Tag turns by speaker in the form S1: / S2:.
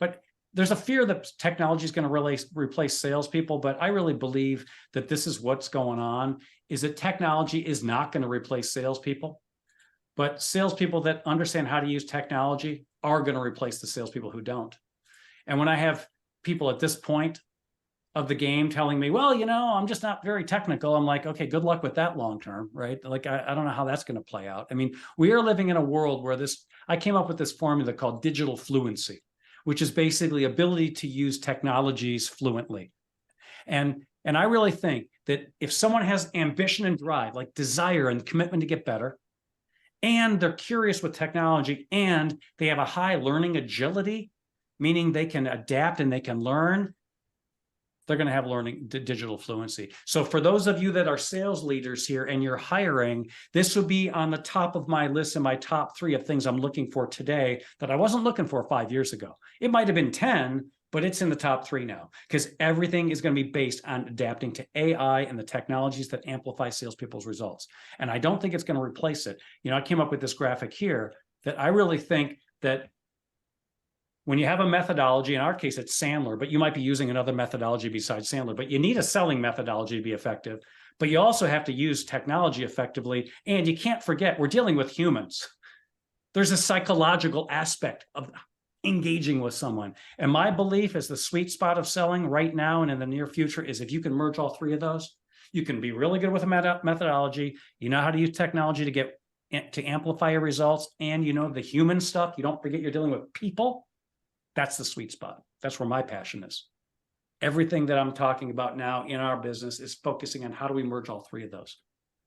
S1: But there's a fear that technology is going to replace salespeople, but I really believe that this is what's going on, is that technology is not going to replace salespeople, but salespeople that understand how to use technology are going to replace the salespeople who don't. And when I have people at this point of the game telling me, well, I'm just not very technical, I'm like, okay, good luck with that long term, right? Like, I don't know how that's going to play out. I mean, we are living in a world where I came up with this formula called digital fluency, which is basically ability to use technologies fluently. And I really think that if someone has ambition and drive, like desire and commitment to get better, and they're curious with technology, and they have a high learning agility, meaning they can adapt and they can learn, they're going to have digital fluency. So for those of you that are sales leaders here and you're hiring, this would be on the top of my list in my top 3 of things I'm looking for today that I wasn't looking for 5 years ago. It might have been 10, but it's in the top 3 now, because everything is going to be based on adapting to AI and the technologies that amplify salespeople's results. And I don't think it's going to replace it. I came up with this graphic here that I really think that when you have a methodology, in our case, it's Sandler, but you might be using another methodology besides Sandler, but you need a selling methodology to be effective, but you also have to use technology effectively. And you can't forget, we're dealing with humans. There's a psychological aspect of engaging with someone. And my belief is the sweet spot of selling right now and in the near future is if you can merge all 3 of those, you can be really good with a methodology. You know how to use technology to amplify your results. And the human stuff, you don't forget you're dealing with people. That's the sweet spot. That's where my passion is. Everything that I'm talking about now in our business is focusing on how do we merge all 3 of those.